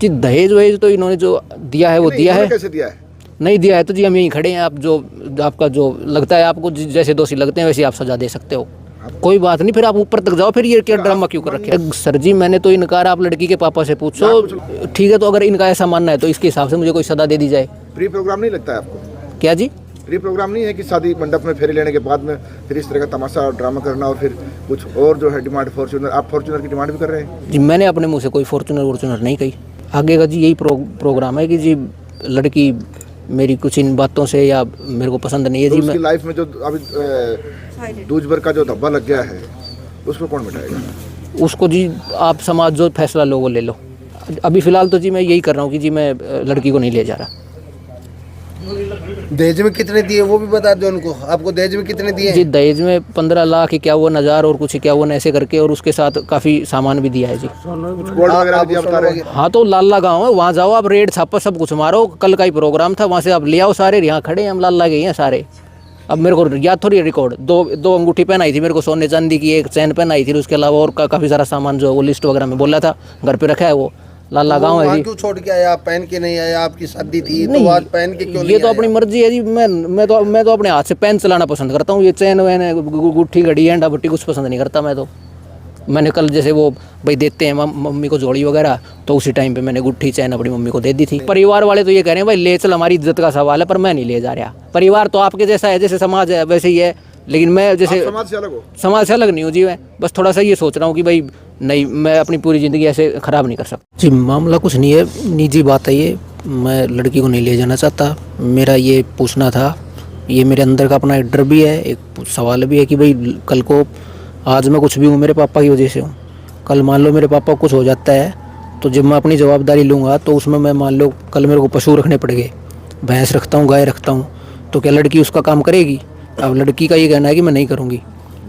जी दहेज वहेज तो इन्होंने जो दिया है वो दिया है। कैसे दिया है? नहीं दिया है तो जी हम यहीं खड़े हैं। आप जो आपका जो लगता है आपको जैसे दोषी लगते हैं वैसे आप सजा दे सकते हो। कोई बात नहीं, फिर आप ऊपर तक जाओ। फिर ये क्या ड्रामा क्यों कर रखे? सर जी मैंने तो इनकार, आप लड़की के पापा से पूछो। ठीक है, तो अगर इनका ऐसा मानना है तो इसके हिसाब से मुझे कोई सजा दे दी जाए। प्री प्रोग्राम नहीं लगता है आपको? क्या जी? प्री प्रोग्राम नहीं है कि शादी मंडप में फेरे लेने के बाद में फिर इस तरह का तमाशा और ड्रामा करना और फिर कुछ और जो है डिमांड फॉर्च्यूनर, आप फॉर्च्यूनर की डिमांड भी कर रहे हैं? जी मैंने अपने मुँह से कोई फॉर्च्यूनर वॉर्च्यूनर नहीं कही। आगे का जी यही प्रोग्राम है कि जी लड़की मेरी कुछ इन बातों से या मेरे को पसंद नहीं है तो जी। उसकी मैं लाइफ में जो अभी दूज भर का जो धब्बा लग गया है उसको कौन मिटाएगा? उसको जी आप समाज जो फैसला लो वो ले लो। अभी फ़िलहाल तो जी मैं यही कर रहा हूँ कि जी मैं लड़की को नहीं ले जा रहा। दहेज में कितने दिए वो भी बता दो उनको। आपको दहेज में कितने दिए? जी दहेज में 15 लाख 51,000 और कुछ 51 ऐसे करके, और उसके साथ काफ़ी सामान भी दिया है जी। गोल्ड वगैरह भी दिया बता रहे हैं? हाँ तो लाला गाँव है, वहाँ जाओ आप, रेड छापा सब कुछ मारो। कल का ही प्रोग्राम था, वहाँ से आप ले आओ सारे। यहाँ खड़े हैं हम, लाला गए हैं सारे। अब मेरे को याद थोड़ी रिकॉर्ड, दो अंगूठी पहनाई थी मेरे को सोने चांदी की, एक चैन पहनाई थी, उसके अलावा और काफ़ी सारा सामान जो वो लिस्ट वगैरह में बोला था घर पे रखा है वो। लाला गाँव है जी। क्यों छोड़ के आया? आप पहन के नहीं आया? आपकी शादी थी नहीं, तो आज पहन के क्यों नहीं ये तो अपनी मर्जी है जी। मैं तो अपने हाथ से पेन चलाना पसंद करता हूँ। ये चैन वैन गुट्ठी घड़ी अंडा भट्टी कुछ पसंद नहीं करता मैं तो। मैंने कल जैसे वो भाई देते हैं मम्मी को जोड़ी वगैरह, तो उसी टाइम पे मैंने गुट्ठी चैन अपनी मम्मी को दे दी थी। परिवार वाले तो ये कह रहे हैं भाई ले चल, हमारी इज्जत का सवाल है, पर मैं नहीं ले जा रहा। परिवार तो आपके जैसा है, जैसे समाज है वैसे ही है, लेकिन मैं जैसे समाज से अलग हो? समाज से अलग नहीं हूँ जी। मैं बस थोड़ा सा ये सोच रहा हूँ कि भाई नहीं, मैं अपनी पूरी ज़िंदगी ऐसे ख़राब नहीं कर सकता जी। मामला कुछ नहीं है, निजी बात है ये। मैं लड़की को नहीं ले जाना चाहता। मेरा ये पूछना था, ये मेरे अंदर का अपना एक डर भी है, एक सवाल भी है कि भाई कल को आज मैं कुछ भी हूँ मेरे पापा की वजह से हूँ। कल मान लो मेरे पापा को कुछ हो जाता है तो जब मैं अपनी जवाबदारी लूँगा तो उसमें मैं मान लो कल मेरे को पशु रखने पड़ गए, भैंस रखता हूँ, गाय रखता हूँ, तो क्या लड़की उसका काम करेगी? अब लड़की का ये कहना है कि मैं नहीं करूँगी,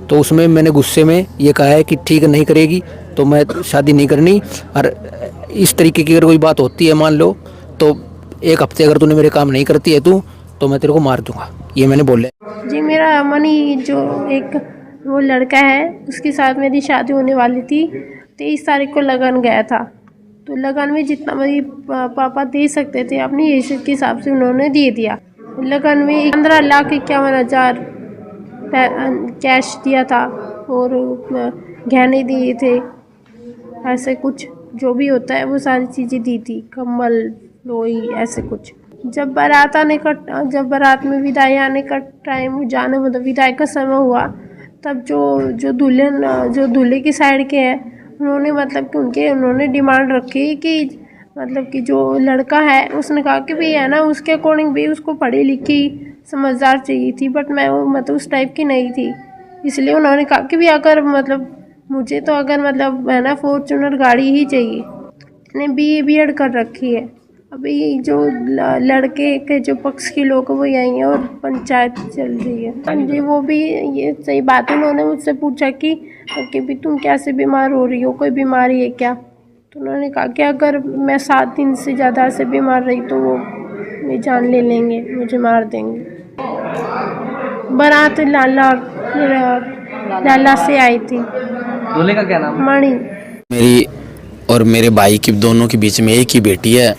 तो उसमें मैंने गुस्से में ये कहा है कि ठीक है नहीं करेगी तो मैं शादी नहीं करनी। और इस तरीके की अगर कोई बात होती है मान लो, तो 1 हफ्ते अगर तूने मेरे काम नहीं करती है तो मैं तेरे को मार दूंगा, ये मैंने बोला जी। मेरा मनी जो एक वो लड़का है उसके साथ मेरी शादी होने वाली थी। 23 तारीख को लगन गया था, तो लगन में जितना मेरी पापा दे सकते थे अपनी हैसियत के हिसाब से उन्होंने दे दिया। लगन में 15,51,000 कैश दिया था और गहने दिए थे, ऐसे कुछ जो भी होता है वो सारी चीज़ें दी थी, कम्बल लोई ऐसे कुछ। जब बारात में विदाई आने का टाइम, जाने मतलब विदाई का समय हुआ, तब जो दूल्हे की साइड के हैं उन्होंने मतलब कि उन्होंने डिमांड रखी कि मतलब कि जो लड़का है उसने कहा कि भाई है ना उसके अकॉर्डिंग भी उसको पढ़ी लिखी समझदार चाहिए थी, बट मैं वो मतलब उस टाइप की नहीं थी। इसलिए उन्होंने कहा कि भी अगर मतलब मुझे तो अगर मतलब है ना फॉर्च्यूनर गाड़ी ही चाहिए। मैंने BA कर रखी है। अभी जो लड़के के जो पक्ष के लोग वो यही हैं और पंचायत चल रही है। हाँ जी, वो भी ये सही बात है। उन्होंने मुझसे पूछा कि भी तुम कैसे बीमार हो रही हो, कोई बीमारी है क्या? तो उन्होंने कहा कि अगर मैं 7 दिन से ज़्यादा से बीमार रही तो वो मेरी जान ले लेंगे, मुझे मार देंगे। बारात लाला से आई थी। दूल्हे का क्या नाम? मणि। मेरी और मेरे भाई की दोनों के बीच में एक ही बेटी है,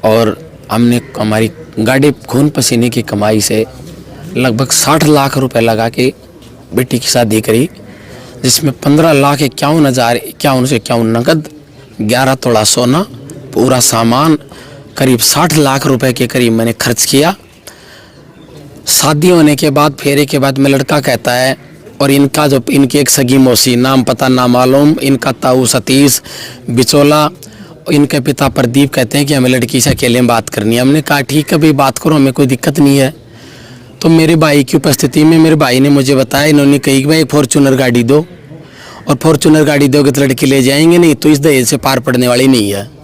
और हमने हमारी गाड़ी खून पसीने की कमाई से लगभग 60 लाख रुपए लगा के बेटी की शादी करी, जिसमें 15,51,051 नकद, 11 तोला सोना, पूरा सामान, करीब 60 लाख रुपए के करीब मैंने खर्च किया। शादी होने के बाद, फेरे के बाद में लड़का कहता है, और इनका जो इनकी एक सगी मौसी, नाम पता ना मालूम, इनका ताऊ सतीश बिचौला, इनके पिता प्रदीप कहते हैं कि हमें लड़की से अकेले में बात करनी है। हमने कहा ठीक है भाई बात करो, हमें कोई दिक्कत नहीं है। तो मेरे भाई की उपस्थिति में मेरे भाई ने मुझे बताया, इन्होंने कही कि भाई फॉर्च्यूनर गाड़ी दो, और फॉर्च्यूनर गाड़ी दोगे तो लड़की ले जाएंगे, नहीं तो इस दहेज से पार पड़ने वाली नहीं है।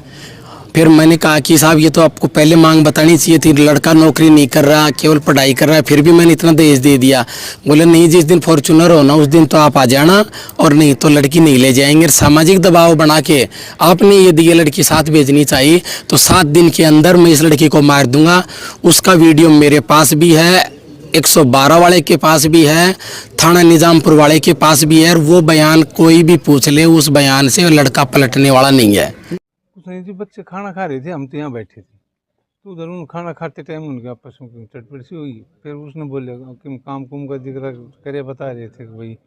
फिर मैंने कहा कि साहब ये तो आपको पहले मांग बतानी चाहिए थी, लड़का नौकरी नहीं कर रहा, केवल पढ़ाई कर रहा है, फिर भी मैंने इतना दहेज दे दिया। बोले नहीं, जिस दिन फॉर्च्यूनर हो ना उस दिन तो आप आ जाना, और नहीं तो लड़की नहीं ले जाएंगे। सामाजिक दबाव बना के आपने यदि ये लड़की साथ भेजनी चाहिए तो 7 दिन के अंदर मैं इस लड़की को मार दूंगा। उसका वीडियो मेरे पास भी है, 112 वाले के पास भी है, थाना निजामपुर वाले के पास भी है, और वो बयान कोई भी पूछ ले, उस बयान से लड़का पलटने वाला नहीं है। कुछ नहीं जी, बच्चे खाना खा रहे थे, हम तो यहाँ बैठे थे, तो उधर उन खाना खाते टाइम उनके आपस में चटपट सी हुई। फिर उसने बोले कि काम कुम का जिक्र करे, बता रहे थे कि भाई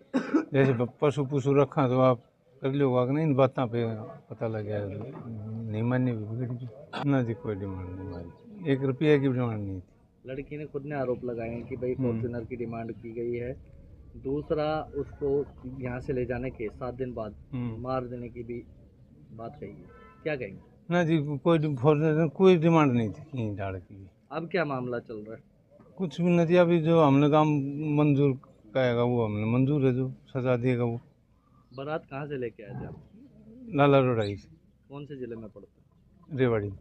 जैसे पशु पुशु रखा तो आप कर लो, नहीं इन बातों पे पता लग गया, नहीं मानने भी बिगड़ गई ना जी। कोई डिमांड नहीं हमारी, 1 रुपये की डिमांड नहीं थी। लड़की ने खुद ने आरोप लगाए हैं कि भाई फॉर्च्यूनर की डिमांड की गई है। दूसरा, उसको यहाँ से ले जाने के 7 दिन बाद मार देने की भी बात कही है, क्या कहेंगे? ना जी, कोई डिमांड नहीं थी कहीं झाड़ की। अब क्या मामला चल रहा है? कुछ भी नहीं, अभी जो हमने काम मंजूर करेगा वो हमने मंजूर है, जो सजा देगा वो। बारात कहाँ से लेके आए थे आप? लाला रोडाई से, कौन से जिले में पड़ता है? रेवाड़ी।